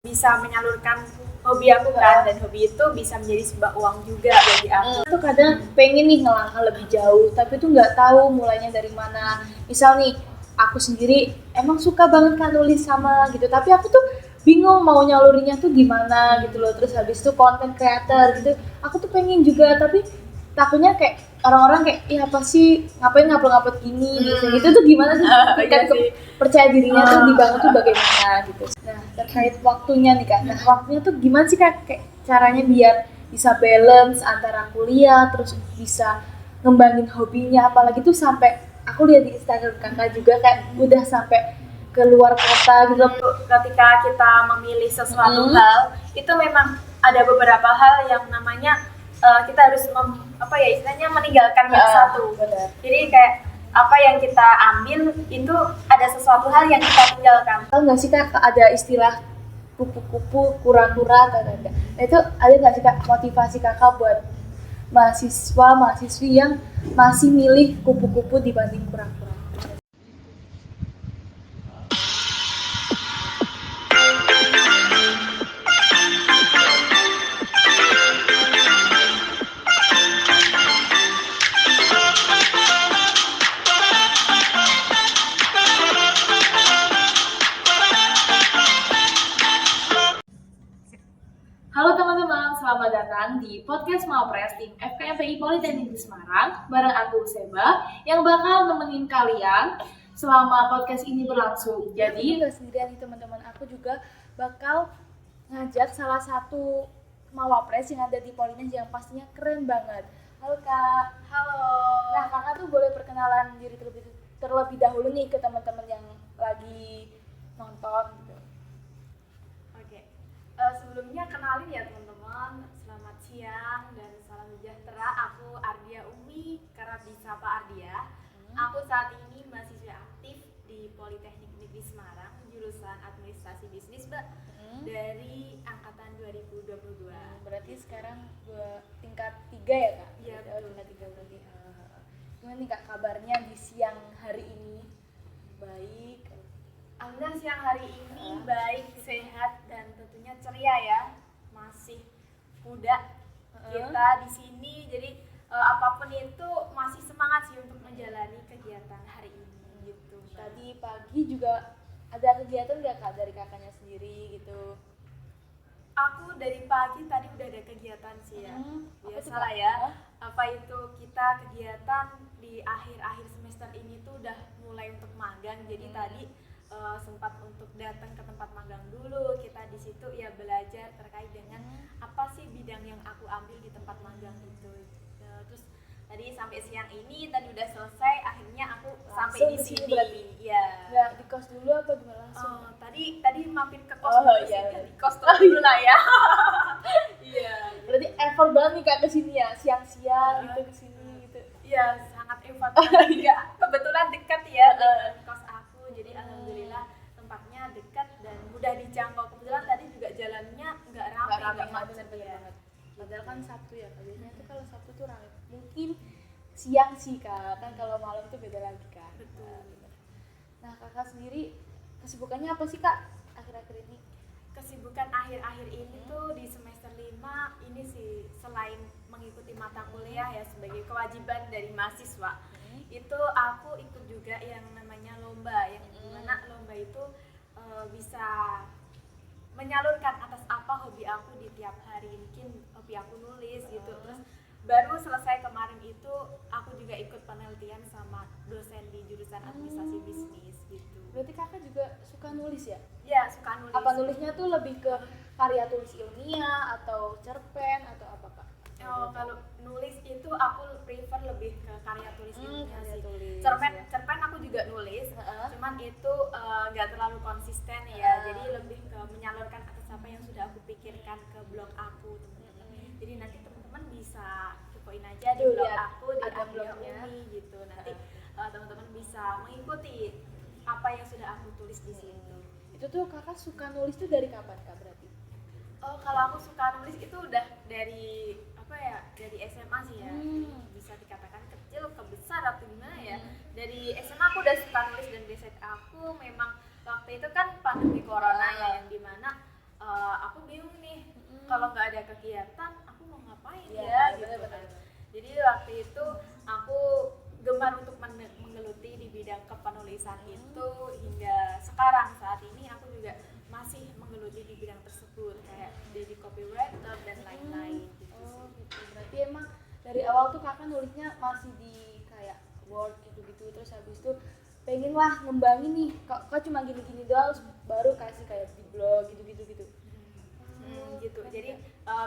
bisa menyalurkan hobi aku kan, dan hobi itu bisa menjadi sebuah uang juga bagi aku. Tuh kadang pengen nih ngelangkah lebih jauh, tapi tuh nggak tahu mulainya dari mana. Misal nih, aku sendiri emang suka banget kan nulis sama gitu, tapi aku tuh bingung mau nyalurinnya tuh gimana gitu loh. Terus habis itu content creator gitu, aku tuh pengen juga, tapi takutnya kayak orang-orang kayak, iya apa sih, ngapain ngupload gini gitu tuh gimana sih tingkat percaya dirinya tuh dibangun tuh bagaimana gitu. Nah terkait waktunya nih Kak, nah waktunya tuh gimana sih Kak, kayak caranya biar bisa balance antara kuliah terus bisa ngembangin hobinya, apalagi tuh sampai aku lihat di Instagram Kakak juga kayak udah sampai keluar kota gitu. Ketika kita memilih sesuatu hal, itu memang ada beberapa hal yang namanya kita harus istilahnya meninggalkan yang satu. Jadi kayak apa yang kita ambil itu ada sesuatu hal yang kita tinggalkan. Tahu nggak sih Kak, ada istilah kupu-kupu kura-kura atau ada? Nah, itu ada nggak sih Kak motivasi Kakak buat mahasiswa-mahasiswi yang masih milih kupu-kupu dibanding kura-kura? Halo teman-teman, selamat datang di podcast Mawapres tim FKMPI Politeknik Semarang bareng aku Seba yang bakal nemenin kalian selama podcast ini berlangsung. Jadi nggak sendirian nih teman-teman, aku juga bakal ngajak salah satu Mawapres yang ada di Politeknik yang pastinya keren banget. Halo Kak. Halo. Nah Kakak tuh boleh perkenalan diri terlebih dahulu nih ke teman-teman yang lagi nonton gitu. Sebelumnya kenalin ya teman-teman, selamat siang dan salam sejahtera. Aku Ardia Umi, kerap disapa Ardia. Aku saat ini mahasiswa aktif di Politeknik Negeri Semarang, jurusan Administrasi Bisnis, Mbak, dari angkatan 2022. Berarti sekarang tingkat 3 ya Kak? Iya, tingkat 3 berarti. Gimana nih Kak kabarnya di siang hari ini? Baik. Alhamdulillah siang hari ini baik, sehat, dan tentunya ceria ya. Masih muda kita di sini, jadi apapun itu masih semangat sih untuk menjalani kegiatan hari ini gitu. Tadi pagi juga ada kegiatan nggak Kak dari kakaknya sendiri gitu? Aku dari pagi tadi udah ada kegiatan sih ya. Biasalah ya. Apa itu kita kegiatan di akhir-akhir semester ini tuh udah mulai untuk magang. Jadi tadi sempat untuk datang ke tempat magang dulu. Kita di situ ya belajar terkait dengan apa sih bidang yang aku ambil di tempat magang itu. Terus tadi sampai siang ini tadi udah selesai, akhirnya aku langsung sampai di sini. Iya. Nggak di kos dulu apa gimana langsung? Tadi mampir ke kos dulu sih, di kos dulu lah ya. Iya. Berarti effort banget nih Kak ke sini ya, siang-siang gitu ke sini gitu. Iya, sangat effort. Iya, kebetulan dekat ya dengan kos aku. Jadi alhamdulillah tempatnya dekat dan mudah dijangkau. Kebetulan tadi juga jalannya nggak ramai, nggak macet ya. Padahal kan Sabtu ya, biasanya tuh kalau Sabtu tuh ramai. Mungkin siang sih Kak, kan kalau malam tuh beda lagi kan. Betul. Nah Kakak sendiri kesibukannya apa sih Kak akhir-akhir ini? Kesibukan akhir-akhir ini tuh di semester 5 ini sih, selain mengikuti mata kuliah ya sebagai kewajiban dari mahasiswa, itu aku ikut juga yang namanya lomba, yang dimana lomba itu bisa menyalurkan atas apa hobi aku di tiap hari. Mungkin hobi aku nulis gitu. Terus baru selesai kemarin itu aku juga ikut penelitian sama dosen di jurusan administrasi bisnis gitu. Berarti Kakak juga suka nulis ya? Ya, suka nulis. Apa nulisnya tuh lebih ke karya tulis ilmiah atau cerpen atau apa Kak? Kalau nulis itu aku prefer lebih ke karya tulis ilmiah sih. Cerpen aku juga nulis, cuman itu nggak terlalu konsisten ya. Jadi lebih ke menyalurkan atas apa yang sudah aku pikirkan ke blog aku, teman-teman. Jadi nanti teman-teman bisa kepoin aja di blog aku, di Ardia Umi gitu. Nanti teman-teman bisa mengikuti apa yang sudah aku tulis di situ. Itu tuh Kakak suka nulis tuh dari kapan Kak berarti? Kalau aku suka nulis itu udah dari dari SMA sih ya. Bisa dikatakan kecil ke besar atau gimana ya. Dari SMA aku udah suka nulis, dan basic aku memang waktu itu kan pandemi corona ya, yang dimana aku bingung nih kalau nggak ada kegiatan aku mau ngapain Iya, ya gitu bener-bener. kan. Jadi waktu itu aku gemar untuk menggeluti di bidang kepenulisan itu hingga sekarang. Saat ini aku juga masih menggeluti di bidang tersebut kayak jadi copywriter dan lain-lain gitu Oh sih. gitu. Berarti emang dari awal tuh kakak nulisnya masih di kayak Word gitu-gitu, terus habis itu pengen lah ngembangin nih. Kok cuma gini-gini doang, terus baru kasih kayak di blog gitu-gitu gitu. Gitu. Jadi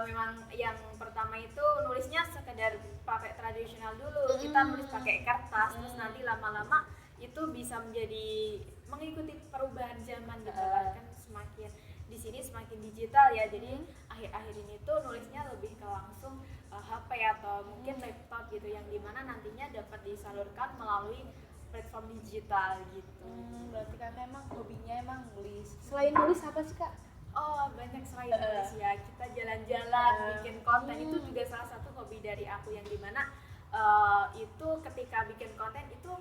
memang yang pertama itu nulisnya sekedar pakai tradisional dulu. Kita nulis pakai kertas, terus nanti lama-lama itu bisa menjadi mengikuti perubahan zaman gitu kan. Kan semakin di sini semakin digital ya. Jadi akhir-akhir ini tuh nulisnya lebih ke langsung HP atau mungkin laptop gitu yang dimana nantinya dapat disalurkan melalui platform digital gitu. Berarti kakak emang hobinya emang nulis. Selain nulis apa sih kak? Oh banyak selain nulis ya, kita jalan-jalan, bikin konten itu juga salah satu hobi dari aku yang dimana itu ketika bikin konten itu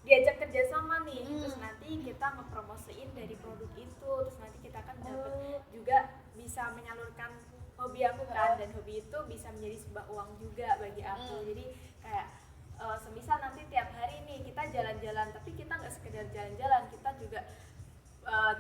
diajak kerjasama nih, terus nanti kita ngepromosiin dari produk itu, terus nanti kita kan dapat juga bisa menyalurkan hobi aku kan, dan hobi itu bisa menjadi sebuah uang juga bagi aku. Jadi kayak semisal nanti tiap hari nih kita jalan-jalan, tapi kita nggak sekedar jalan-jalan, kita juga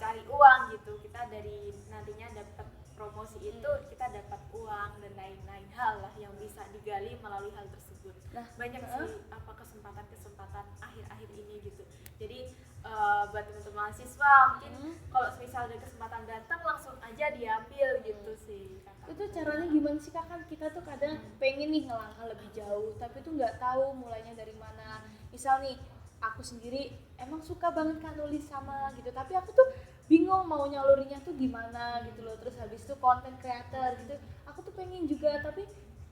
cari uang gitu. Kita dari nantinya dapat promosi itu kita dapat uang dan lain-lain hal lah yang bisa digali melalui hal tersebut. Nah, banyak sih apa kesempatan akhir-akhir ini gitu. Jadi buat teman-teman mahasiswa mungkin kalau misal ada kesempatan datang langsung aja diambil gitu sih. Itu caranya gimana sih kak? Kan kita tuh kadang pengen nih ngelangkah lebih jauh, tapi tuh nggak tahu mulainya dari mana. Misal nih aku sendiri emang suka banget kan nulis sama gitu, tapi aku tuh bingung mau nyalurinnya tuh gimana gitu loh. Terus habis itu content creator gitu, aku tuh pengen juga, tapi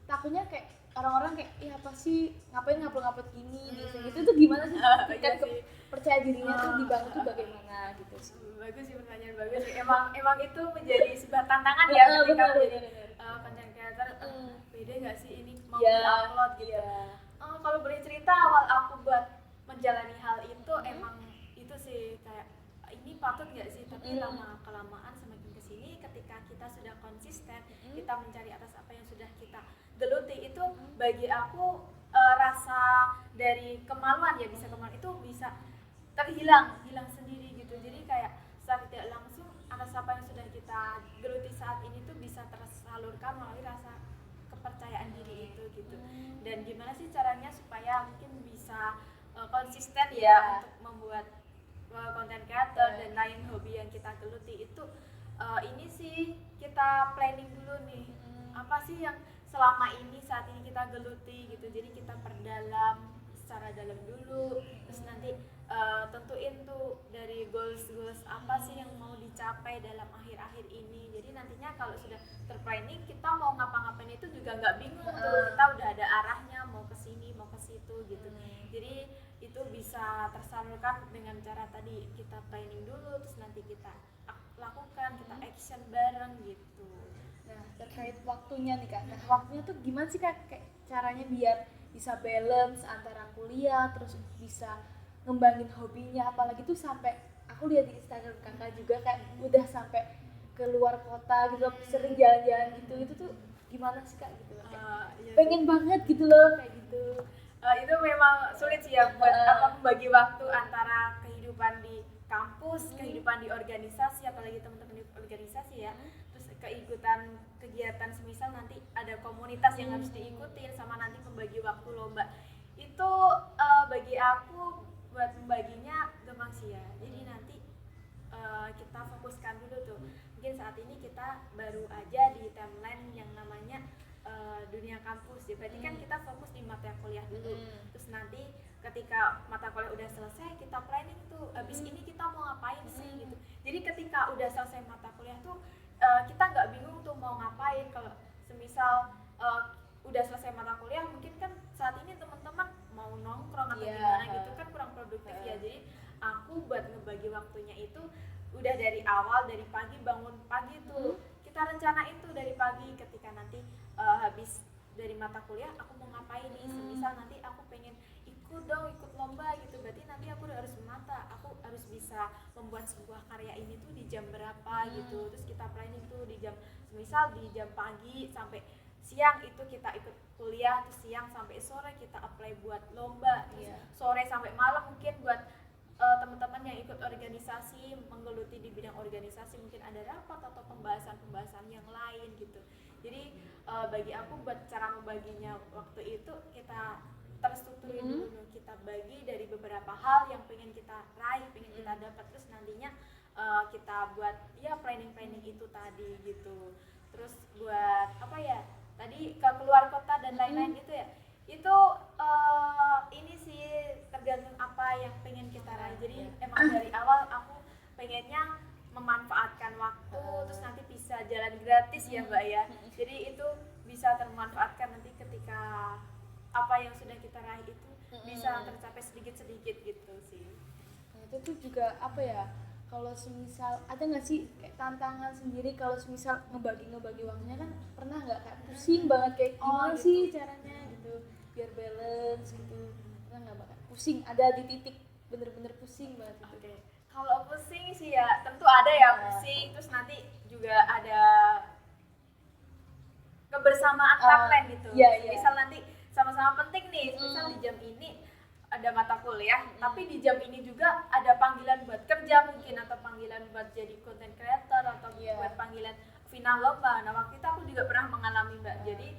takutnya kayak orang-orang kayak iya apa sih, ngapain ngupload gini gitu tuh gimana sih? Kan percaya dirinya tuh dibangun tuh bagaimana gitu sih. Bagus sih, pertanyaan bagus sih. Emang itu menjadi sebuah tantangan ya ketika menjadi content creator. Beda nggak sih ini mau di-upload gitu. Kalau boleh cerita awal aku buat menjalani hal itu emang itu sih kayak ini patut nggak sih, tapi lama kelamaan semakin kesini ketika kita sudah konsisten kita mencari atas apa yang sudah kita geluti itu bagi aku rasa dari kemaluan ya itu bisa hilang sendiri gitu. Jadi kayak secara tidak langsung atas apa yang sudah kita geluti saat ini tuh bisa tersalurkan melalui rasa kepercayaan diri itu gitu. Dan gimana sih caranya supaya mungkin bisa konsisten ya untuk membuat konten creator dan lain hobi yang kita geluti itu ini sih kita planning dulu nih apa sih yang selama ini saat ini kita geluti gitu. Jadi kita perdalam secara dalam dulu, terus nanti tentuin tuh dari goals apa sih yang mau dicapai dalam akhir-akhir ini. Jadi nantinya kalau sudah terplanning kita mau ngapa-ngapain itu juga nggak bingung tuh, kita udah ada arahnya mau ke sini mau ke situ gitu. Jadi itu bisa tersalurkan dengan cara tadi kita planning dulu, terus nanti kita lakukan, kita action bareng gitu. Nah terkait waktunya nih kak, nah waktunya tuh gimana sih kak, kayak caranya biar bisa balance antara kuliah terus bisa ngembangin hobinya, apalagi tuh sampai aku lihat di Instagram kakak juga kan udah sampai keluar kota gitu, sering jalan-jalan gitu, itu tuh gimana sih kak gitu? Iya pengen banget gitu loh kayak gitu. Itu memang sulit sih ya buat membagi waktu antara kehidupan di kampus, kehidupan di organisasi, apalagi teman-teman di organisasi ya, terus keikutan kegiatan semisal nanti ada komunitas yang harus diikutin, sama nanti membagi waktu lomba itu bagi aku buat membaginya gampang sih ya. Jadi nanti kita fokuskan dulu tuh, mungkin saat ini kita baru aja di timeline yang namanya dunia kampus ya, berarti kan kita fokus di mata kuliah dulu. Terus nanti ketika mata kuliah udah selesai kita planning tuh habis ini kita mau ngapain sih gitu. Jadi ketika udah selesai mata kuliah tuh kita nggak bingung tuh mau ngapain. Kalau semisal udah selesai mata kuliah mungkin kan saat ini teman-teman mau nongkrong atau gimana gitu kan kurang produktif ya. Jadi aku buat ngebagi waktunya itu udah dari awal, dari pagi, bangun pagi tuh kita rencanain tuh dari pagi, ketika nanti habis dari mata kuliah aku mau ngapain nih. Semisal nanti aku pengen ikut lomba gitu, berarti nanti aku harus menata, aku harus bisa membuat sebuah karya ini tuh di jam berapa gitu. Terus kita planning tuh di misal di jam pagi sampai siang itu kita ikut kuliah, terus siang sampai sore kita apply buat lomba, terus sore sampai malam mungkin buat teman-teman yang ikut organisasi, menggeluti di bidang organisasi, mungkin ada rapat atau pembahasan-pembahasan yang lain gitu. Jadi bagi aku buat cara membaginya waktu itu kita terstrukturin dulu, kita bagi dari beberapa hal yang pengen kita raih, pengen kita dapat, terus nantinya kita buat ya planning itu tadi gitu. Terus buat apa ya, tadi ke keluar kota dan lain-lain itu ya, itu ini sih tergantung apa yang pengen kita raih. Jadi emang dari awal aku pengennya memanfaatkan waktu, terus nanti bisa jalan gratis ya Mbak ya. Jadi itu bisa termanfaatkan nanti ketika apa yang sudah kita raih itu bisa tercapai sedikit-sedikit gitu sih. Nah, itu tuh juga apa ya, kalau semisal ada nggak sih kayak tantangan sendiri kalau semisal ngebagi uangnya, kan pernah nggak kayak pusing banget kayak gimana gitu. sih caranya gitu biar balance gitu, pernah nggak Mbak? Pusing, ada di titik bener-bener pusing banget gitu. Oke. Kalau pusing sih ya tentu ada ya pusing, terus nanti juga ada kebersamaan partner gitu. Misal nanti sama-sama penting nih, misal di jam ini ada mata kuliah, tapi di jam ini juga ada panggilan buat kerja mungkin, atau panggilan buat jadi content creator, atau buat panggilan final lomba. Nah waktu itu aku juga pernah mengalami Mbak. Jadi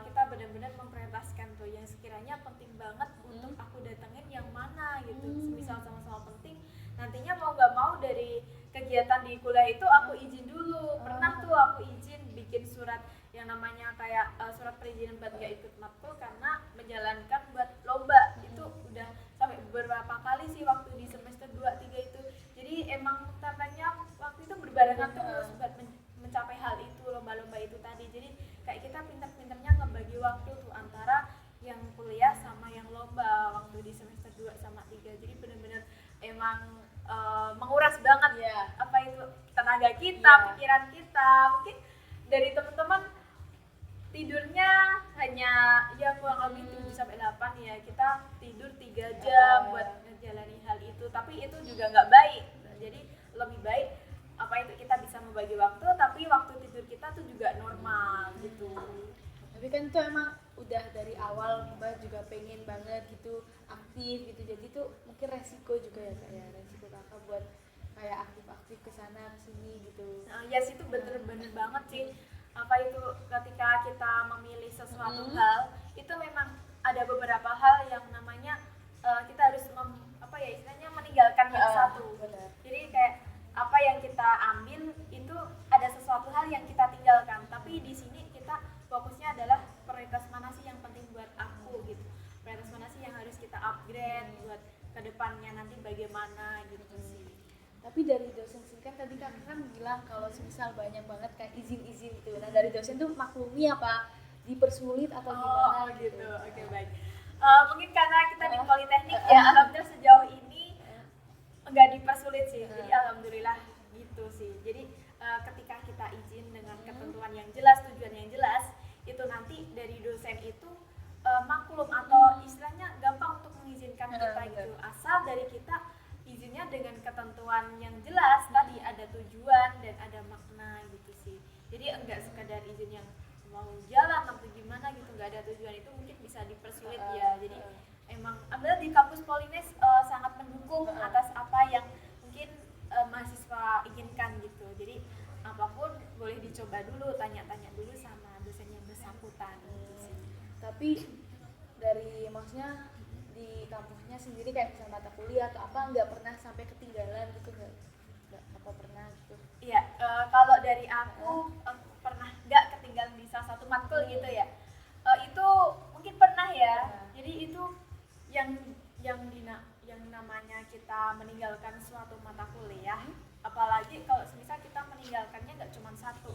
kita benar-benar memprioritaskan tuh yang sekiranya penting banget untuk aku datengin yang mana gitu. Misal sama-sama penting, nantinya mau nggak mau dari kegiatan di kuliah itu aku izin dulu. Pernah tuh aku izin bikin surat yang namanya kayak surat perizinan buat nggak ikut matkul karena menjalankan buat lomba. Itu udah sampai beberapa kali sih waktu di semester 2-3 itu. Jadi emang tantangannya waktu itu berbarengan terus buat mencapai hal itu, lomba-lomba itu tadi. Jadi kayak kita pintar-pintarnya ngebagi waktu tuh antara yang kuliah sama yang lomba waktu di semester 2 sama 3. Jadi benar-benar emang menguras banget apa itu tenaga kita, pikiran kita. Mungkin dari teman-teman tidurnya hanya ya kurang lebih 7-8 ya, kita tidur 3 jam buat menjalani hal itu, tapi itu juga nggak baik. Jadi lebih baik apa itu kita bisa membagi waktu, tapi waktu tidur kita tuh juga normal gitu. Tapi kan itu emang udah dari awal Mbak juga pengen banget gitu aktif gitu, jadi tuh mungkin resiko juga ya Kak ya, resiko Kakak buat kayak aktif-aktif kesana kesini gitu. Nah, yes itu bener-bener banget sih. Apa itu ketika kita memilih sesuatu hal itu memang ada beberapa hal yang namanya kita harus apa ya istilahnya meninggalkan yang satu. Benar. Jadi kayak apa yang kita ambil itu ada sesuatu hal yang kita tinggalkan, tapi di sini kita fokusnya adalah prioritas mana sih yang penting buat aku gitu, prioritas mana sih yang harus kita upgrade buat kedepannya nanti bagaimana gitu sih. Tapi dari dosen sih kan tadi Kakak kan bilang kalau semisal banyak banget kayak izin-izin gitu. Nah dari dosen tuh maklumi apa dipersulit atau gimana gitu. Oke, baik. Mungkin karena kita di Politeknik ya, alhamdulillah sejauh ini enggak dipersulit sih. Jadi alhamdulillah gitu sih. Jadi ketika kita izin dengan ketentuan yang jelas, tujuan yang jelas, itu nanti dari dosen itu maklum atau istilahnya gampang untuk mengizinkan kita gitu. Asal dari kita izinnya dengan ketentuan yang jelas, tadi ada tujuan dan ada makna gitu sih. Jadi enggak sekadar izin yang mau jalan atau gimana gitu, enggak ada tujuan, itu mungkin bisa dipersulit ya. Jadi emang alhamdulillah di kampus Polines sangat mendukung atas apa yang mungkin mahasiswa inginkan gitu. Jadi apapun boleh dicoba dulu, tanya-tanya dulu sama dosen yang bersangkutan gitu sih. Tapi dari maksudnya di kampusnya sendiri kayak misalnya mata kuliah atau apa nggak pernah sampai ketinggalan gitu, nggak apa pernah gitu? Iya, kalau dari aku pernah nggak ketinggalan di salah satu matkul gitu ya, itu mungkin pernah ya. Jadi itu yang namanya kita meninggalkan suatu mata kuliah, apalagi kalau misal kita meninggalkannya nggak cuma satu.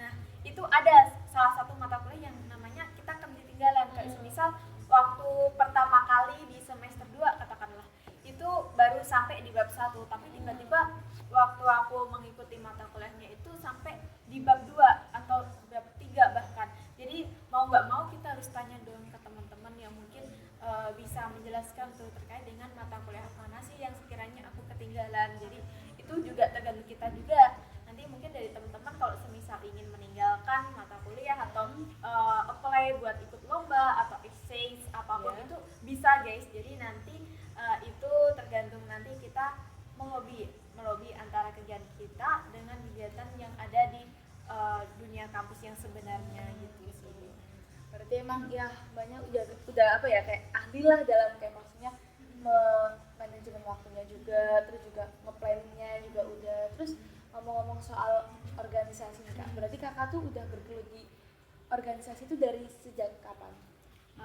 Nah itu ada salah satu mata kuliah yang namanya kita ketinggalan, kayak misal waktu pertama kali di semester 2 katakanlah, itu baru sampai di bab 1, tapi tiba-tiba waktu aku mengikuti mata kuliahnya itu sampai di bab 2 atau bab 3 bahkan. Jadi mau nggak mau kita harus tanya dong ke teman-teman yang mungkin bisa menjelaskan tuh terkait dengan mata kuliah mana sih yang sekiranya aku ketinggalan. Jadi itu juga tergantung kita juga. Nanti mungkin dari teman-teman kalau semisal ingin tulis. Jadi nanti itu tergantung nanti kita melobi antara kegiatan kita dengan kegiatan yang ada di dunia kampus yang sebenarnya gitu sih. Berarti emang ya banyak udah apa ya kayak ahli lah dalam kayak maksudnya manajemen waktunya juga, terus juga nge-planningnya juga udah. Terus ngomong-ngomong soal organisasi nih Kak, berarti Kakak tuh udah bergelut di organisasi itu dari sejak kapan?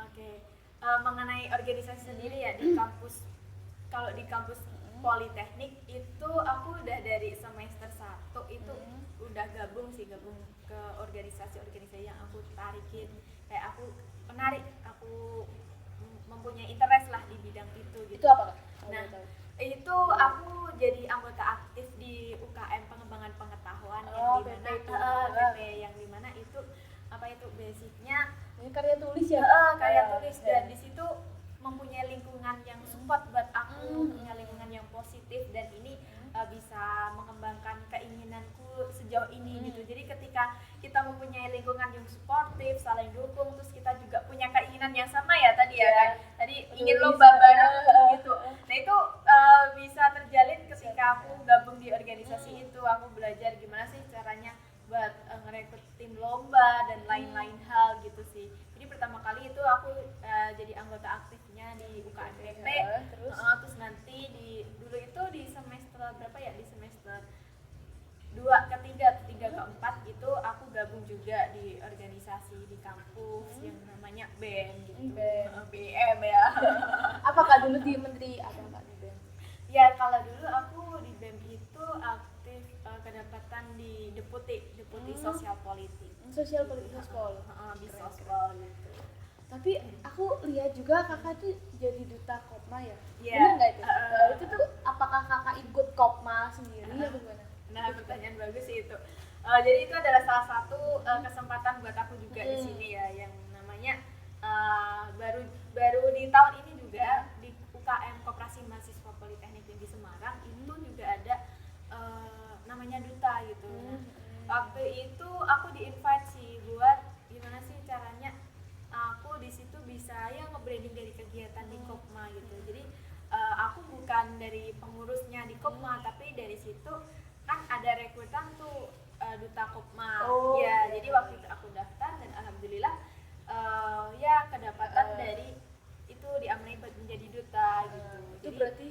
Oke. Mengenai organisasi sendiri ya di kampus, kalau di kampus Politeknik itu aku udah dari semester 1 itu udah gabung ke organisasi-organisasi yang aku tarikin, kayak aku menarik, aku mempunyai interest lah di bidang itu gitu. Itu apa Kak? Nah, itu aku jadi anggota aktif di UKM pengembangan pengetahuan yang di mana PP yang di mana itu apa itu basicnya ini karya tulis ya? Karya tulis, dan di situ mempunyai lingkungan yang support buat aku, punya lingkungan yang positif, dan ini bisa mengembangkan keinginanku sejauh ini gitu. Jadi ketika kita mempunyai lingkungan yang suportif, saling dukung, terus kita juga punya keinginan yang sama ya tadi ya kan, tadi ingin lomba bareng gitu. Nah itu bisa terjalin ketika aku gabung di organisasi itu. Aku belajar gimana sih caranya buat ngerekrut tim lomba dan lain-lain hal gitu sih. Jadi pertama kali itu aku jadi anggota aktifnya di UKM PP, terus nanti dulu itu di semester berapa ya, di semester 2 ke 3 ke 4 itu aku gabung juga di organisasi di kampus yang namanya BEM gitu. BEM ya. Apakah dulu di menteri apa Kak di BEM? Ya kalau dulu aku di BEM itu aktif kedapatan di deputi sosial politik. Sosial politik sospol. Di sospol gitu. Tapi aku lihat juga Kakak tuh jadi duta Kopma ya? Yeah. Bener nggak itu? Itu tuh apakah Kakak ikut Kopma sendiri atau gimana? Nah pertanyaan bagus sih itu. Jadi itu adalah salah satu kesempatan buat aku juga di sini ya, yang namanya baru di tahun ini juga di UKM Koperasi Mahasiswa Politeknik yang di Semarang itu juga ada namanya duta gitu. Waktu itu aku di-invite sih buat gimana sih caranya aku di situ bisa ya nge-branding dari kegiatan di Kopma gitu. Jadi aku bukan dari pengurusnya di Kopma, tapi dari situ kan ada rekrutan tuh duta Kopma. Jadi waktu itu aku daftar dan alhamdulillah ya kedapatan dari itu diamanai buat menjadi duta gitu. Itu berarti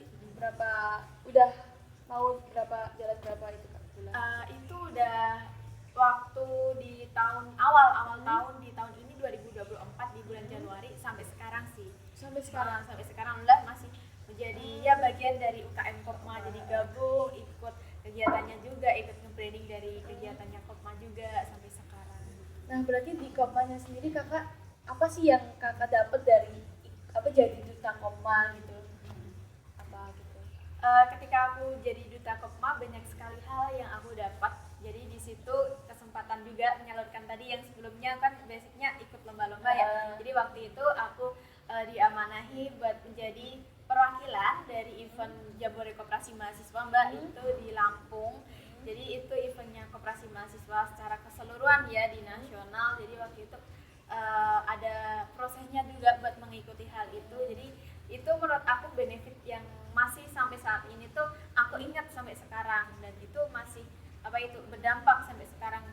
udah mau jalan berapa itu Kak? Itu udah waktu di awal tahun di tahun ini 2024 di bulan Januari sampai sekarang sih. Sampai sekarang udah masih menjadi ya bagian dari UKM Kopma, jadi gabung ikut kegiatannya juga, ikut nge-branding dari kegiatannya Kopma juga sampai sekarang. Nah berarti di Kopmanya sendiri Kakak apa sih yang Kakak dapat dari jadi duta Kopma gitu? Apa gitu? Ketika aku jadi duta Kopma banyak sekali hal yang aku dapat. Jadi di situ kesempatan juga menyalurkan tadi yang sebelumnya kan basicnya ikut lomba-lomba ya. Jadi waktu itu aku diamanahi buat menjadi perwakilan dari event Jambore Koperasi Mahasiswa Mbak, itu di Lampung. Jadi itu eventnya Koperasi Mahasiswa secara keseluruhan ya di nasional. Jadi waktu itu ada prosesnya juga buat mengikuti hal itu. Jadi itu menurut aku benefit yang masih sampai saat ini tuh aku ingat sampai sekarang, dan itu masih berdampak sampai sekarang.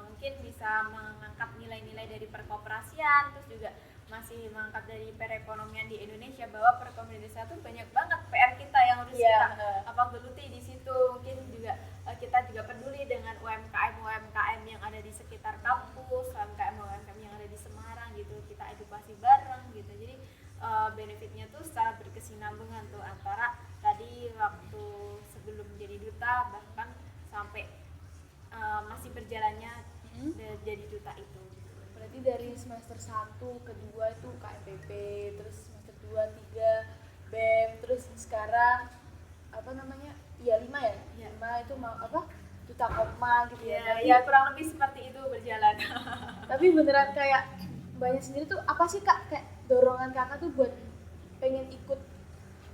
Mungkin bisa mengangkat nilai-nilai dari perkoperasian, terus juga masih mengangkat dari perekonomian di Indonesia, bahwa perekonomian Indonesia tuh banyak banget PR kita yang harus kita geluti di situ. Mungkin juga kita juga peduli dengan UMKM yang ada di sekitar kampus, UMKM yang ada di Semarang gitu, kita edukasi bareng gitu. Jadi benefitnya tuh secara berkesinambungan tuh antara tadi waktu sebelum jadi duta bahkan sampai masih berjalannya jadi duta itu. Berarti dari semester 1 ke 2 itu KMPP, terus semester 2, 3 BEM, terus sekarang ya 5 ya? Ya. 5 itu duta Kopma gitu ya. Ya kurang lebih seperti itu berjalan. Tapi beneran kayak Mbaknya sendiri tuh apa sih Kak kayak dorongan Kakak tuh buat pengen ikut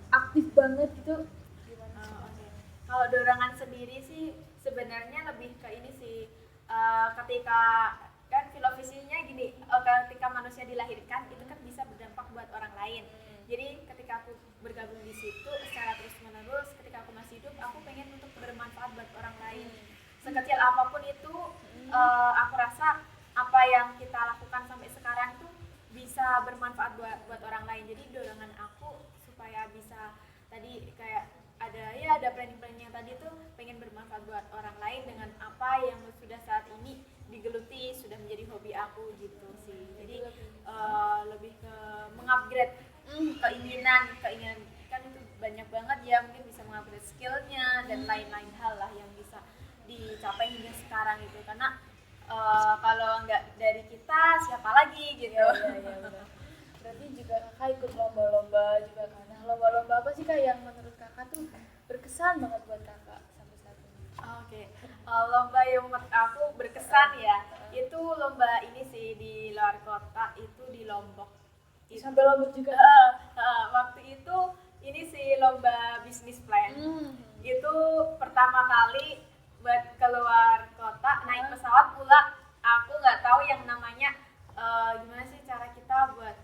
aktif banget gitu gimana? Kalau dorongan sendiri sih sebenarnya lebih ke ini sih, ketika kan filosofisinya gini, ketika manusia dilahirkan itu kan bisa berdampak buat orang lain. Jadi ketika aku bergabung di situ secara terus menerus, ketika aku masih hidup aku pengen untuk bermanfaat buat orang lain. Sekecil apapun itu, aku rasa apa yang kita lakukan sampai sekarang tuh bisa bermanfaat buat orang lain. Jadi dorongan aku supaya bisa tadi kayak ada planning yang tadi tuh pengen bermanfaat buat orang lain dengan apa yang sudah saat ini digeluti, sudah menjadi hobi aku gitu sih. Jadi lebih ke mengupgrade keinginan kan itu banyak banget ya, mungkin bisa mengupgrade skillnya dan lain-lain hal lah yang bisa dicapai hingga sekarang itu. Karena kalau nggak dari kita siapa lagi gitu. Iya, benar. Berarti juga kakak ikut lomba-lomba juga kan. Nah, lomba-lomba apa sih kak yang menurut kakak tuh berkesan banget buat kakak sampai saat ini? Oke. Lomba yang menurut aku berkesan ya, itu lomba ini sih di luar kota, itu di Lombok. Sampai Lombok juga. Waktu itu ini sih lomba bisnis plan. Itu pertama kali buat keluar kota, naik pesawat pula. Aku nggak tahu yang namanya gimana sih cara kita buat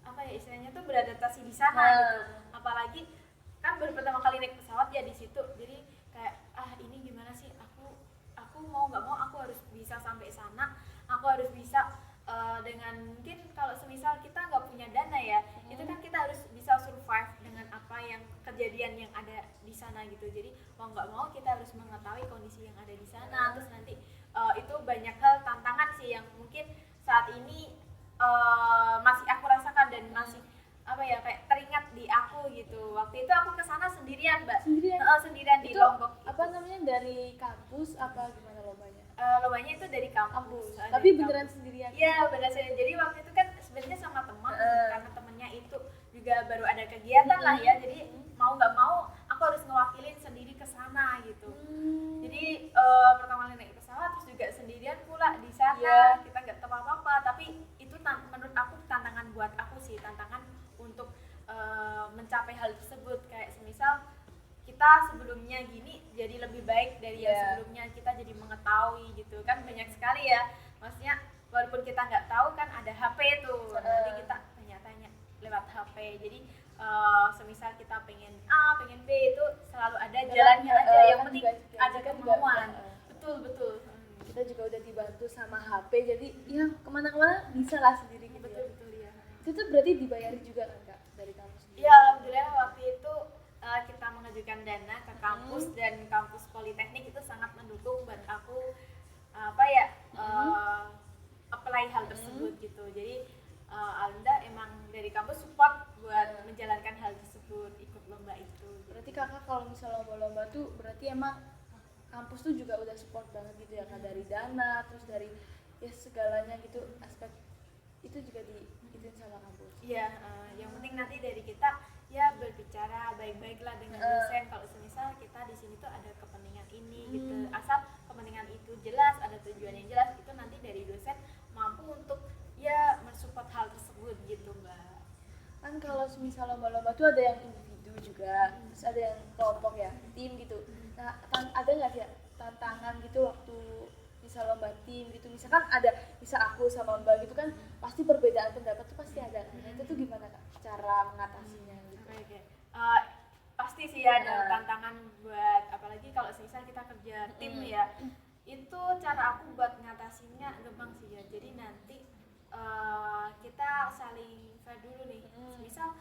apa ya istilahnya tuh beradaptasi di sana gitu. Apalagi kan baru pertama kali naik pesawat ya di situ. Jadi kayak ini gimana sih, aku mau nggak mau aku harus bisa sampai sana. Aku harus bisa dengan mungkin kalau semisal kita nggak punya dana ya, itu kan kita harus bisa survive dengan apa yang kejadian yang ada di sana gitu. Jadi mau nggak mau kita harus mengetahui kondisi yang ada di sana. Terus nanti itu banyak hal tantangan sih yang mungkin saat ini masih aku rasakan dan masih apa ya kayak teringat di aku gitu. Waktu itu aku kesana sendirian mbak. Sendirian di Itu Lombok gitu. apa namanya, dari kampus apa gimana lombanya? Lombanya itu dari kampus. Tapi dari beneran kampus. sendirian? Iya beneran sendirian. Jadi waktu itu kan sebenarnya sama teman, karena temennya itu juga baru ada kegiatan lah ya. Jadi mau nggak mau aku harus ngewakilin sendiri ke sana gitu. Jadi pertama kali naik pesawat terus juga sendirian pula di sana. Kita nggak tahu apa-apa. Tapi itu menurut aku tantangan buat aku sih, tantangan untuk mencapai hal tersebut. Kayak semisal kita sebelumnya gini jadi lebih baik dari yang sebelumnya, kita jadi mengetahui gitu kan, banyak sekali ya maksudnya walaupun kita nggak tahu kan ada HP tuh, nanti kita tanya-tanya lewat HP. Jadi semisal kita pengen A pengen B itu selalu ada jalannya aja, yang penting ada kemauan. Betul Kita juga udah dibantu sama HP, jadi ya kemana-mana bisa lah sendiri gitu. betul ya. Itu tuh berarti dibayari juga kan kak dari kampus sendiri? Ya alhamdulillah waktu itu kita mengajukan dana ke kampus dan kampus Politeknik itu sangat mendukung buat aku apply hal tersebut gitu. Jadi alhamdulillah emang dari kampus support buat menjalankan hal tersebut, ikut lomba itu. Berarti kakak kalau misal lomba-lomba tuh berarti emang kampus tuh juga udah support banget gitu ya kak, dari dana terus dari ya segalanya gitu, aspek itu juga diikutin sama kampus. Iya, yang penting nanti dari kita ya berbicara baik-baik lah dengan dosen. Kalau semisal kita di sini tuh ada kepentingan ini gitu, asal kepentingan itu jelas, ada tujuan yang jelas, itu nanti dari dosen mampu untuk ya mensupport hal tersebut gitu mbak. Kan kalau misal lomba-lomba tuh ada yang individu juga, terus ada yang kelompok ya, tim gitu. Nah ada nggak sih ya tantangan gitu waktu misal lomba tim gitu, misalkan ada misal aku sama mbak gitu kan, pasti perbedaan pendapat tuh pasti ada. Nah itu tuh gimana kak cara mengatasinya gitu? Oke. Pasti sih ada tantangan buat, apalagi kalau semisal kita kerja tim ya, itu cara aku buat ngatasinnya gampang sih ya. Jadi nanti kita saling fair dulu nih. Misal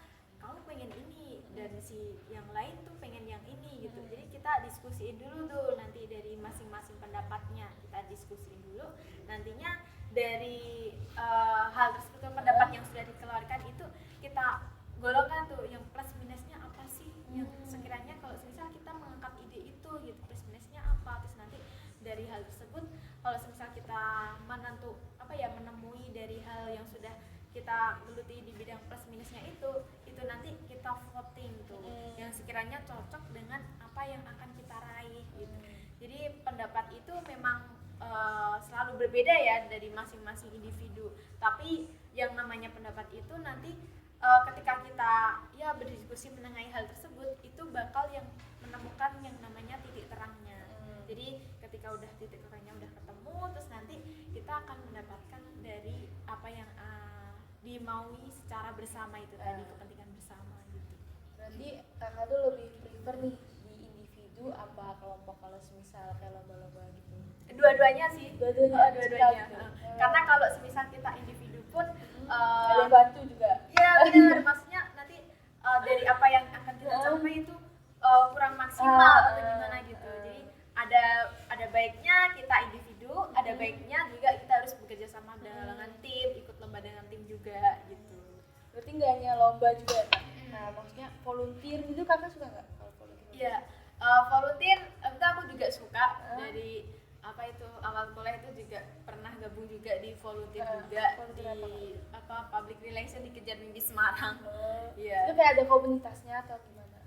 kamu pengen ini dan si yang lain tuh pengen yang ini gitu. Jadi kita diskusiin dulu tuh nanti dari masing-masing pendapatnya, kita diskusiin dulu. Nantinya dari hal tersebut, pendapat yang sudah dikeluarkan itu kita golongkan tuh yang plus minusnya apa sih, yang sekiranya kalau misal kita mengangkat ide itu gitu plus minusnya apa. Terus nanti dari hal tersebut kalau misal kita menemui dari hal yang sudah kita geluti di bidang plus minusnya itu nanti kita voting tuh yang sekiranya cocok dengan apa yang akan kita raih gitu. Jadi pendapat itu memang selalu berbeda ya dari masing-masing individu, tapi yang namanya pendapat itu nanti ketika kita ya berdiskusi mengenai hal tersebut itu bakal yang menemukan yang namanya titik terangnya. Jadi ketika udah titik terangnya udah ketemu, terus nanti kita akan mendapatkan dari apa yang dimaui secara bersama itu tadi, kepentingan Berarti kakak tuh lebih prefer nih di individu apa kelompok kalau semisal kayak lomba-lomba gitu? Dua-duanya sih. Dua-duanya. Dua-duanya. Gitu. Karena kalau semisal kita individu pun Ada yang bantu juga. ya benar, maksudnya nanti dari apa yang akan kita capai itu kurang maksimal atau gimana gitu. Jadi ada baiknya kita individu, ada baiknya juga kita harus bekerja sama dengan tim, ikut lomba dengan tim juga gitu. Berarti nggak hanya lomba juga ya, Kak? Nah, maksudnya volunteer gitu kakak suka nggak kalau volunteer? Iya, volunteer itu aku juga suka. Dari apa itu awal kuliah itu juga pernah gabung juga di volunteer juga volunteer di apa public relation di Kejar Mimpi Semarang. Itu kayak ada komunitasnya atau gimana?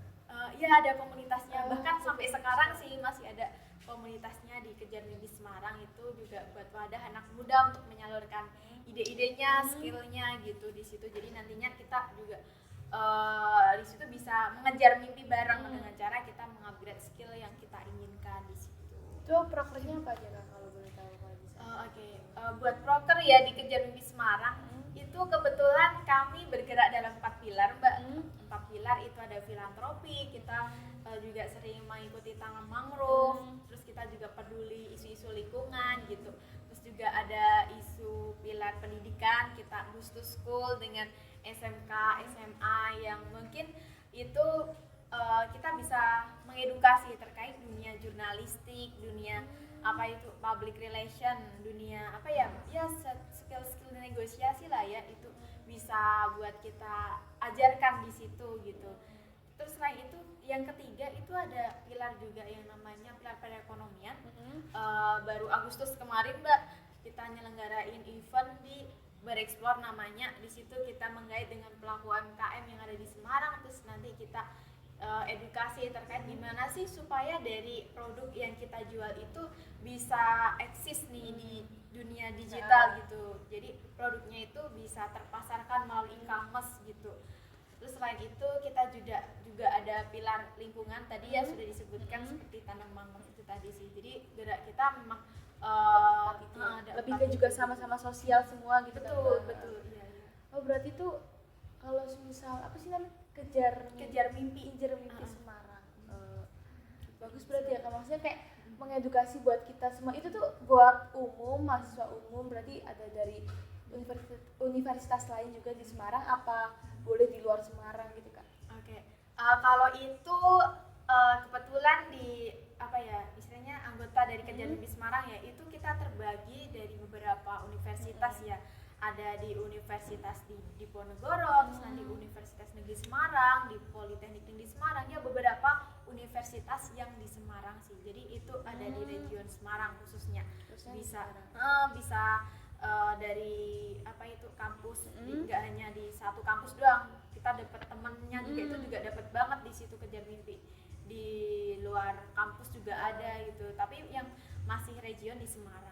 Iya, ada komunitasnya, bahkan sampai sekarang sih masih ada komunitasnya di Kejar Mimpi Semarang. Itu juga buat wadah anak muda untuk menyalurkan ide-idenya, skillnya gitu di situ. Jadi nantinya kita juga di situ bisa mengejar mimpi bareng dengan cara kita mengupgrade skill yang kita inginkan di situ. Itu prokernya apa aja Kak kalau boleh tahu kalau bisa? Oke. Buat proker ya di Kejar Mimpi Semarang itu kebetulan kami bergerak dalam 4 pilar, Mbak. 4 pilar itu ada filantropi, kita juga sering mengikuti tanam mangrove, terus kita juga peduli isu-isu lingkungan gitu. Terus juga ada isu pilar pendidikan, kita Boost to School dengan SMK, SMA yang mungkin itu kita bisa mengedukasi terkait dunia jurnalistik, dunia apa itu public relation, dunia apa ya skill-skill negosiasi lah ya, itu bisa buat kita ajarkan di situ gitu. Terus selain itu yang ketiga itu ada pilar juga yang namanya pilar perekonomian. Baru Agustus kemarin Mbak kita nyelenggarain event di Bereksplor namanya. Di situ kita menggait dengan pelaku UMKM yang ada di Semarang, terus nanti kita edukasi terkait gimana sih supaya dari produk yang kita jual itu bisa eksis nih di dunia digital gitu. Jadi produknya itu bisa terpasarkan melalui e-commerce gitu. Terus selain itu kita juga ada pilar lingkungan tadi ya sudah disebutkan seperti tanam mangrove itu tadi sih. Jadi gerak kita memang lebih ke juga sama-sama sosial semua gitu. Betul. Iya. Oh berarti tuh kalau misal apa sih namanya kejar mimpi Semarang. Bagus berarti ya Kak, maksudnya kayak mengedukasi buat kita semua itu tuh buat umum, mahasiswa umum, berarti ada dari universitas lain juga di Semarang apa boleh di luar Semarang gitu Kak? Oke. Kalau itu kebetulan di apa ya istilahnya anggota dari Kejar Mimpi Semarang ya, itu kita terbagi dari beberapa universitas ya. Ada di Universitas di Diponegoro, terus nanti Universitas Negeri Semarang, di Politeknik Tinggi Semarang, ya beberapa universitas yang di Semarang sih. Jadi itu ada di region Semarang khususnya. Bisa dari apa itu kampus, nggak hanya di satu kampus doang. Kita dapat temennya juga itu juga dapat banget di situ Kejar Mimpi. Di luar kampus juga ada gitu. Tapi yang masih region di Semarang.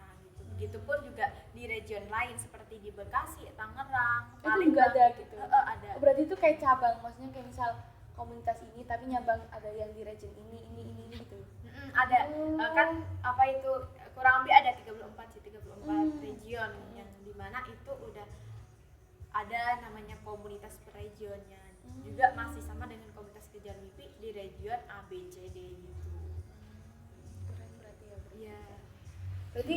Begitupun juga di region lain seperti di Bekasi, Tangerang, Palembang juga ada gitu. Ada. Berarti itu kayak cabang, maksudnya kayak misal komunitas ini tapi nyabang ada yang di region ini gitu. Ada. Kan apa itu kurang lebih ada 34 region yang dimana itu udah ada namanya komunitas per regionnya. Juga masih sama dengan komunitas Kejar Mimpi di region A, B, C, D gitu. Keren berarti ya. Iya. Berarti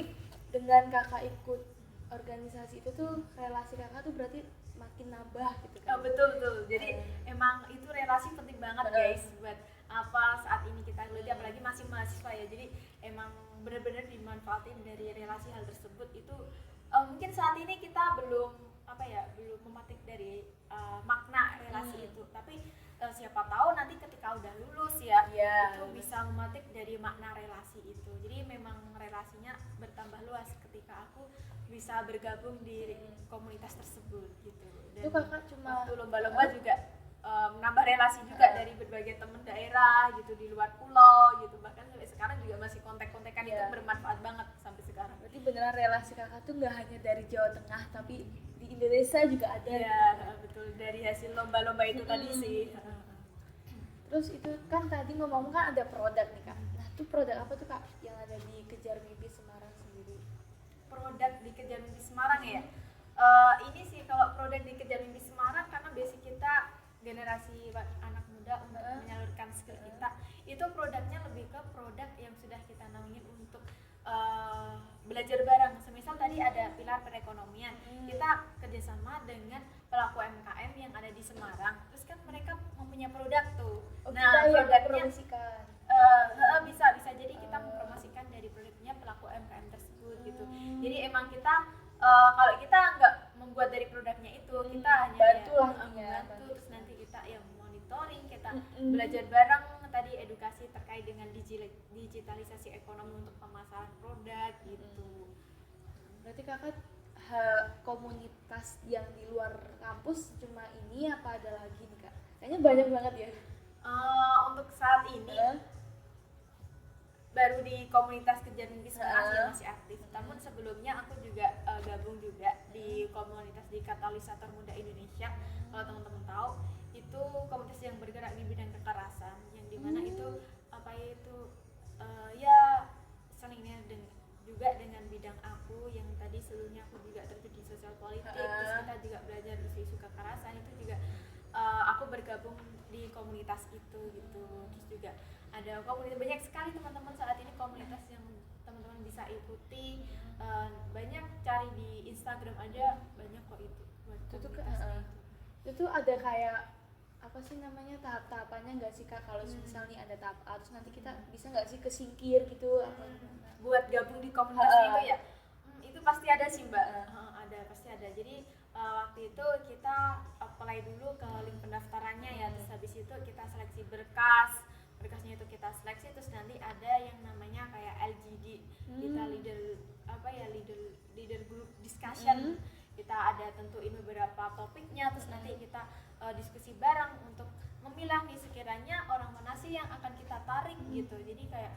dengan kakak ikut organisasi itu tuh relasi kakak tuh berarti makin nambah gitu kan? Betul. Jadi emang itu relasi penting banget guys buat apa saat ini kita geluti, apalagi masih mahasiswa ya. Jadi emang benar-benar dimanfaatin dari relasi hal tersebut itu. Mungkin saat ini kita belum memetik dari makna relasi itu, tapi siapa tahu nanti ketika udah lulus itu bisa memetik dari makna relasi itu. Jadi memang relasinya bertambah luas ketika aku bisa bergabung di komunitas tersebut gitu. Dan itu kakak cuma waktu lomba-lomba juga menambah relasi juga dari berbagai teman daerah gitu di luar pulau gitu, bahkan sampai sekarang juga masih kontak-kontakan. Itu bermanfaat banget sampai sekarang. Berarti beneran relasi kakak tuh nggak hanya dari Jawa Tengah tapi di Indonesia juga ada. Iya betul, dari hasil lomba-lomba itu tadi sih. Terus itu kan tadi ngomong kan ada produk nih Kak. Nah itu produk apa tuh Kak yang ada di Kejar Mimpi Semarang sendiri? Produk di Kejar Mimpi Semarang ya. Ini sih kalau produk di Kejar Mimpi Semarang karena basic kita generasi anak muda muda untuk menyalurkan skill kita. Itu produknya lebih ke produk yang sudah kita naungin untuk belajar bareng. Semisal tadi ada pilar perekonomian, kita kerjasama dengan pelaku UMKM yang ada di Semarang. Terus kan mereka mempunyai produk tuh. Nah, produknya promosikan. Bisa jadi kita mempromosikan dari produknya pelaku UMKM tersebut gitu. Jadi emang kita kalau kita nggak membuat dari produknya itu, kita hanya bantu lah membantu. Terus nanti kita yang monitoring, kita belajar bareng tadi edukasi terkait dengan digitalisasi ekonomi untuk pemasaran produk gitu. Berarti kakak komunitas yang di luar kampus cuma ini apa ada lagi nih kak? Kayaknya banyak banget ya. Untuk saat ini baru di komunitas kerja mimpi sekolah yang masih aktif. Namun sebelumnya aku juga gabung juga di komunitas di Katalisator Muda Indonesia. Kalau teman-teman tahu, itu komunitas yang bergerak di bidang kekerasan, yang dimana itu ya senangnya juga dengan bidang aku yang tadi sebelumnya aku juga terjun di sosial politik. Terus kita juga belajar isu-isu kekerasan, itu juga aku bergabung di komunitas itu gitu. Terus juga ada komunitas, banyak sekali teman-teman saat ini komunitas yang teman-teman bisa ikuti. Banyak cari di Instagram aja banyak kok itu buat komunitasnya. Itu ada kayak apa sih namanya tahap-tahapannya nggak sih kak? Kalau misalnya ada tahap A, terus nanti kita bisa nggak sih kesingkir gitu? Buat gabung di komunitasnya itu ya? Itu pasti ada sih mbak. Pasti ada. Jadi waktu itu kita apply dulu ke link pendaftarannya ya. Terus habis itu kita seleksi berkasnya itu kita seleksi. Terus nanti ada yang namanya kayak LGD, kita leader group discussion. Kita ada tentuin beberapa topiknya, terus nanti kita diskusi bareng untuk memilah nih sekiranya orang mana sih yang akan kita tarik gitu. Jadi kayak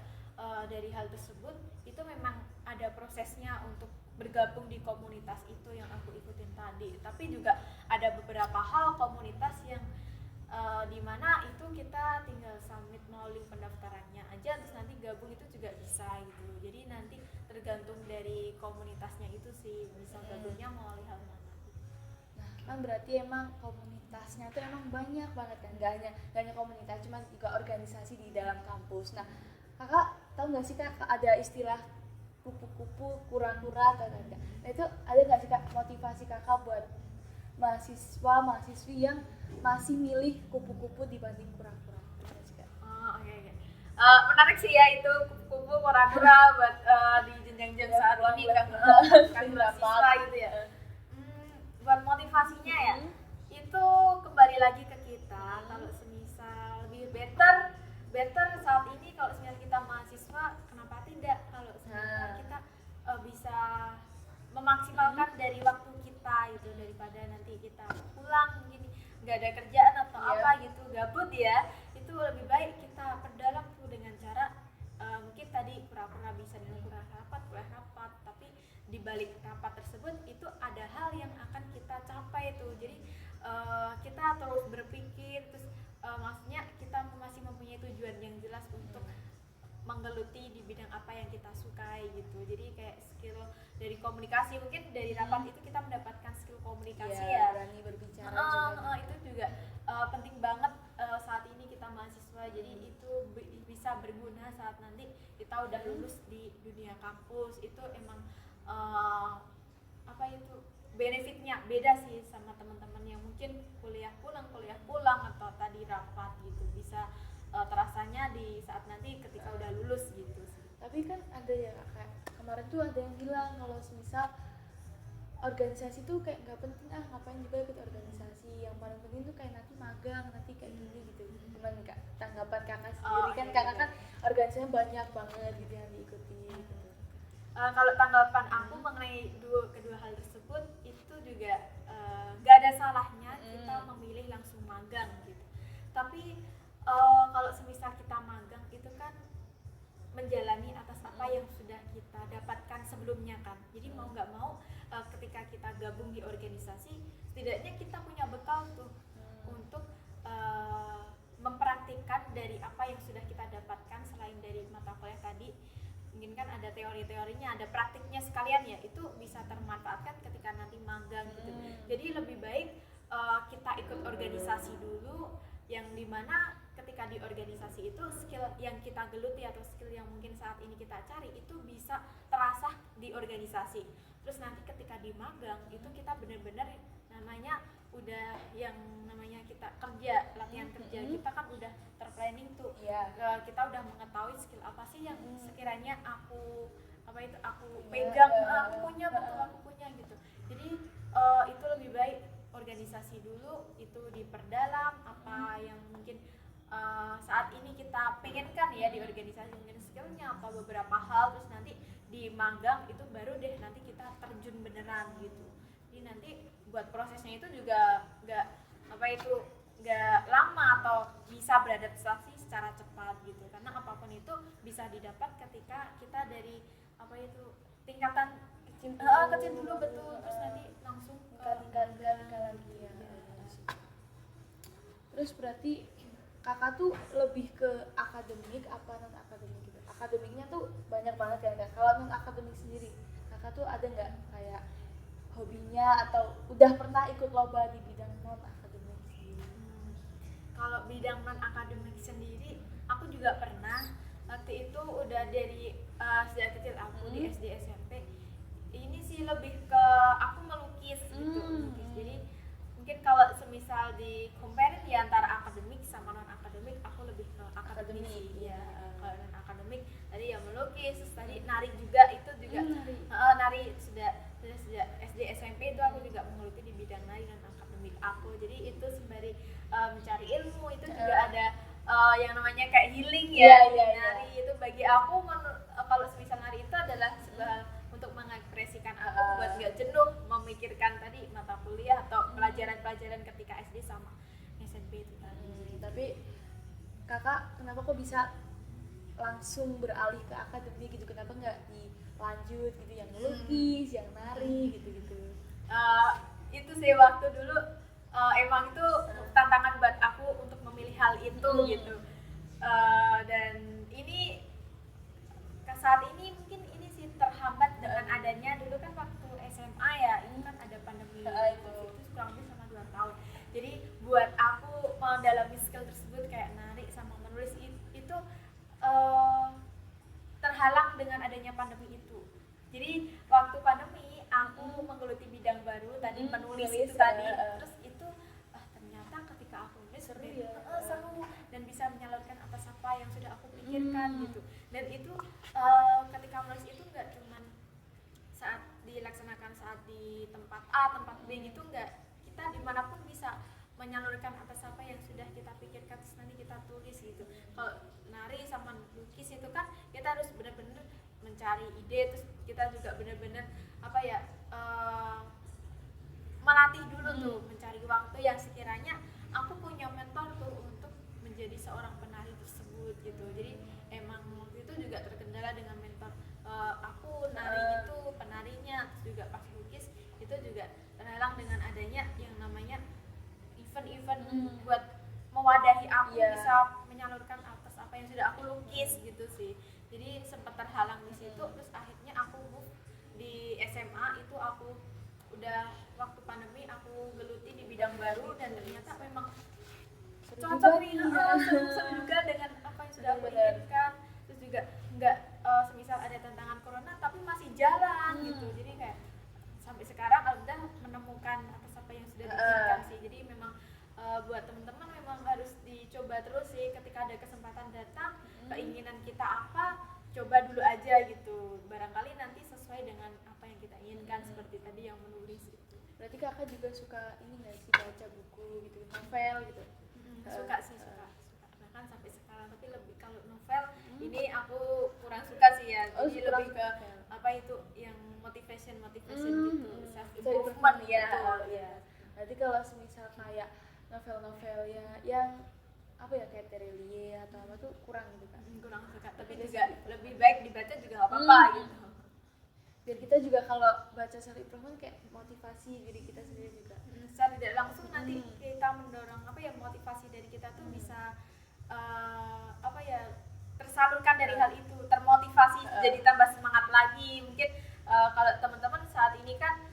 dari hal tersebut itu memang ada prosesnya untuk bergabung di komunitas itu yang aku ikutin tadi. Tapi juga ada beberapa hal komunitas yang dimana itu kita tinggal submit melalui pendaftarannya aja, terus nanti gabung itu juga bisa gitu. Jadi nanti tergantung dari komunitasnya itu sih bisa gabungnya melalui hal mana. Nah kan berarti emang komunitasnya tuh emang banyak banget kan, gak hanya komunitas, cuma juga organisasi di dalam kampus. Nah kakak tahu nggak sih kak ada istilah kupu-kupu kura-kura atau enggak? Nah itu ada nggak sih kak motivasi kakak buat mahasiswi yang masih milih kupu-kupu dibanding kura-kura? Oke. Menarik sih ya itu kupu-kupu kura-kura buat di jenjang-jenjang saat ini kan mahasiswa gitu ya. Buat motivasinya ya, itu kembali lagi ke kita. Kalau semisal lebih better saat ini kalau semisal kita mahasiswa, kenapa tidak kalau semisal kita bisa memaksimalkan dari waktu kita itu daripada nanti kita pulang gini nggak ada kerjaan atau apa gitu gabut ya, itu lebih baik kita perdalam tuh dengan cara mungkin tadi pura-pura bisa dengan kuliah rapat, tapi di balik rapat tersebut itu ada hal yang akan kita capai tuh. Jadi kita terus berpikir, terus maksudnya kita masih mempunyai tujuan yang jelas untuk menggeluti di bidang apa yang kita sukai gitu. Jadi kayak skill dari komunikasi, mungkin dari rapat itu kita mendapatkan skill komunikasi ya berani berbicara juga. Itu juga penting banget saat ini kita mahasiswa. Jadi itu bisa berguna saat nanti kita udah lulus di dunia kampus. Itu emang benefitnya beda sih sama teman-teman yang mungkin kuliah pulang atau tadi rapat gitu. Bisa terasanya di saat nanti ketika udah lulus gitu sih. Tapi kan ada ya kayak kemarin tuh ada yang bilang kalau misal organisasi tuh kayak nggak penting, ngapain juga ikut organisasi, yang paling penting tuh kayak nanti magang, nanti kayak gini gitu. Gimana kak tanggapan kakak sendiri? Kakak kan organisasinya banyak banget gitu yang diikuti gitu. Kalau tanggapan aku mengenai kedua hal tersebut itu juga nggak ada salahnya kita memilih langsung magang gitu. Tapi kalau semisal kita magang itu kan menjalani atas apa yang sudah kita dapatkan sebelumnya kan. Jadi mau nggak mau ketika kita gabung di organisasi, setidaknya kita punya bekal tuh untuk mempraktikkan dari apa yang sudah kita dapatkan selain dari mata kuliah tadi. Mungkin kan ada teori-teorinya, ada praktiknya sekalian ya, itu bisa termanfaatkan ketika nanti magang gitu. Jadi lebih baik kita ikut organisasi dulu yang dimana ketika di organisasi itu skill yang kita geluti atau skill yang mungkin saat ini kita cari itu bisa terasah di organisasi. Terus nanti ketika di magang itu kita benar-benar namanya udah yang namanya kita kerja, latihan kerja kita kan udah terplanning tuh. Kita udah mengetahui skill apa sih yang sekiranya aku pegang, aku punya gitu. Jadi itu lebih baik organisasi dulu itu diperdalam apa yang mungkin saat ini kita pengenkan ya di organisasi, mungkin skillnya atau beberapa hal, terus nanti di magang itu baru deh nanti kita terjun beneran gitu. Jadi nanti buat prosesnya itu juga nggak lama atau bisa beradaptasi secara cepat gitu, karena apapun itu bisa didapat ketika kita dari tingkatan kecil dulu betul, terus nanti langsung ke tingkat lagi ya. Terus berarti kakak tuh lebih ke akademik apa non akademik gitu? Akademiknya tuh banyak banget ya kan. Kalau non akademik sendiri, kakak tuh ada nggak kayak hobinya atau udah pernah ikut lomba di bidang non akademik sendiri? Kalau bidang non akademik sendiri, aku juga pernah. Waktu itu udah dari sejak kecil aku di SD SMP. Ini sih lebih ke aku melukis gitu. Jadi mungkin kalau semisal di compare ya antara akademik sama non akademik, aku lebih ke akademik sih ya. Kalau non akademik tadi ya melukis, terus tadi nari juga, itu juga nari sejak SD SMP itu aku juga menggeluti di bidang nari non akademik aku. Jadi itu sembari mencari ilmu, itu juga ada yang namanya kayak healing ya. Nari itu bagi aku kalau semisal nari itu adalah sebuah untuk mengekspresikan aku buat nggak jenuh memikirkan tadi mata kuliah atau pelajaran-pelajaran ketika SD sama SMP itu tadi. Tapi kakak kenapa kok bisa langsung beralih ke akademik gitu? Kenapa nggak dilanjut gitu, yang melukis, yang nari gitu-gitu? Itu sih waktu dulu emang itu tantangan buat aku untuk memilih hal itu gitu. Dan ini saat ini mungkin ini sih terhambat dengan adanya dulu kan waktu SMA ya, ini kan ada pandemi COVID itu kurang lebih sama 2 tahun. Jadi buat aku mendalami skill tersebut kayak nari sama menulis itu terhalang dengan adanya pandemi itu. Jadi waktu pandemi aku menggeluti bidang baru tadi, menulis itu tadi, terus itu ternyata ketika aku nulis seru dan bisa menyalurkan apa yang sudah aku pikirkan gitu. Dan itu ketika menulis itu nggak cuman saat dilaksanakan saat di tempat A, tempat B gitu, nggak, kita dimanapun bisa menyalurkan apa yang sudah kita pikirkan terus nanti kita tulis gitu. Kalau nari sama lukis itu kan kita harus benar-benar mencari ide, terus kita juga benar-benar melatih dulu tuh, mencari waktu yang sekiranya aku punya mentor tuh untuk menjadi seorang penari tersebut gitu. Jadi emang waktu itu juga terkendala dengan mentor aku nari itu penarinya, terus juga pas lukis itu juga terhalang dengan adanya yang namanya event-event buat mewadahi aku bisa menyalurkan atas apa yang sudah aku lukis gitu sih. Jadi sempat terhalang di situ, terus akhirnya aku move di SMA itu aku udah waktu pandemi aku geluti di bidang baru dan ternyata memang cocok nih, seru juga dengan apa yang sudah aku inginkan. Terus juga nggak semisal ada tantangan corona tapi masih jalan gitu. Jadi kayak sampai sekarang udah menemukan apa yang sudah diinginkan sih. Jadi memang buat teman-teman memang harus dicoba terus sih, ketika ada kesempatan datang, keinginan kita apa, coba dulu aja gitu. Barangkali nanti sesuai dengan apa yang kita inginkan, seperti tadi yang menulis itu. Berarti kakak juga suka ini nggak sih, baca buku gitu, novel gitu? Suka bahkan sampai sekarang. Tapi lebih kalau novel ini aku kurang suka sih ya. Jadi lebih ke apa itu yang motivation gitu, self improvement ya. Berarti kalau semisal kayak novel-novel ya yang apa ya, kayak Terelie atau apa tuh kurang gitu kan? Kurang suka, tapi juga lebih baik dibaca juga nggak apa-apa gitu. Biar kita juga kalau baca self improvement kayak motivasi diri kita sendiri juga. Secara tidak langsung nanti kita mendorong motivasi dari kita tuh bisa tersalurkan dari hal itu, termotivasi jadi tambah semangat lagi. Mungkin kalau teman-teman saat ini kan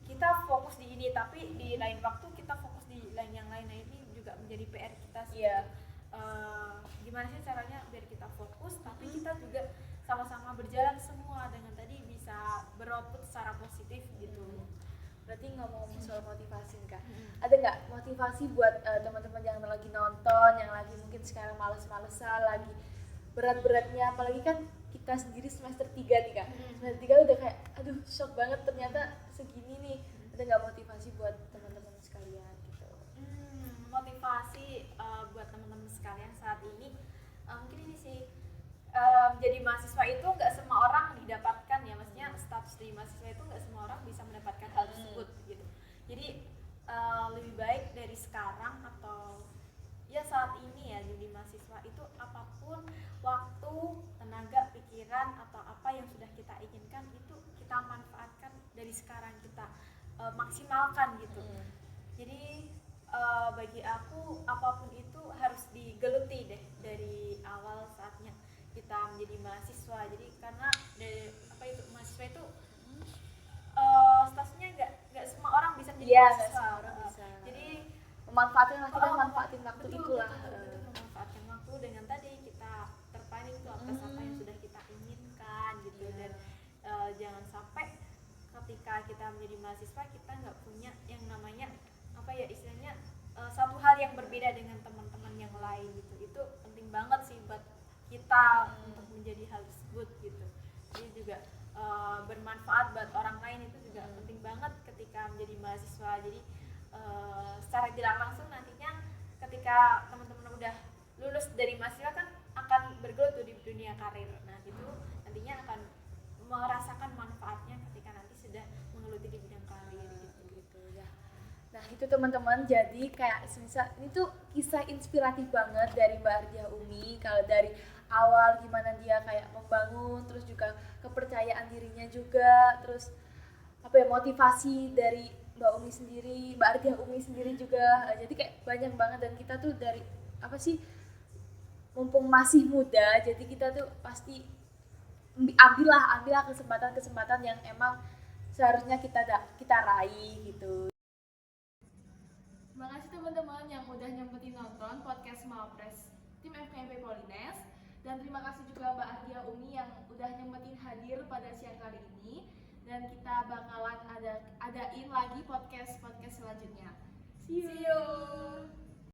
kita fokus di ini, tapi di lain waktu kita fokus di lain yang lain. Nah ini juga menjadi PR kita sih. gimana sih caranya biar kita fokus tapi kita juga sama-sama berjalan semua dengan tadi bisa beroutput secara positif gitu. Berarti ngomong soal motivasi nih Kak, ada nggak motivasi buat teman-teman yang lagi nonton, yang lagi mungkin sekarang males-malesan, lagi berat-beratnya, apalagi kan kita sendiri semester 3 nih Kak, semester 3 udah kayak aduh shock banget ternyata segini nih, ada nggak motivasi buat teman-teman sekalian gitu? Motivasi buat teman-teman sekalian saat ini mungkin ini sih, jadi mahasiswa itu nggak semua orang didapatkan ya, maksudnya status di mahasiswa itu nggak semua orang bisa mendapatkan hal tersebut gitu. Jadi lebih baik dari sekarang atau ya saat ini ya jadi mahasiswa itu apapun waktu, tenaga, pikiran atau apa yang sudah kita inginkan itu kita manfaatkan dari sekarang, kita maksimalkan gitu. Jadi bagi aku apapun itu harus digeluti deh dari awal saatnya kita menjadi mahasiswa. Jadi karena dari apa itu mahasiswa itu statusnya nggak semua orang bisa menjadi mahasiswa. Semua orang bisa. Jadi Memanfaatkan lah, kita manfaatin waktu itulah. betul, memanfaatkan waktu dengan tadi kita terpaning tuh atas apa yang sudah kita inginkan gitu. Dan jangan sampai ketika kita menjadi mahasiswa kita nggak punya yang namanya apa ya istilahnya satu hal yang berbeda dengan teman-teman yang lain gitu. Itu penting banget sih buat kita untuk menjadi hal tersebut gitu. Jadi juga bermanfaat buat orang lain itu juga penting banget ketika menjadi mahasiswa. Jadi secara tidak langsung nantinya ketika teman-teman udah lulus dari mahasiswa kan akan bergelut di dunia karir. Nah itu nantinya akan merasakan manfaatnya ketika nanti sudah menggeluti di bidang karir gitu ya. Nah itu teman-teman, jadi kayak semisal ini tuh kisah inspiratif banget dari Mbak Ardia Umi. Kalau dari awal gimana dia kayak membangun, terus juga kepercayaan dirinya juga, terus apa ya motivasi dari Mbak Umi sendiri, Mbak Ardia Umi sendiri juga. Jadi kayak banyak banget dan kita tuh dari apa sih mumpung masih muda, jadi kita tuh pasti ambillah kesempatan-kesempatan yang emang seharusnya kita raih gitu. Terima kasih teman-teman yang udah nyempetin nonton podcast Mapres tim FKIP Polines, dan terima kasih juga Mbak Ardia Umi yang udah nyempetin hadir pada siang kali ini, dan kita bakalan adain lagi podcast selanjutnya. See you.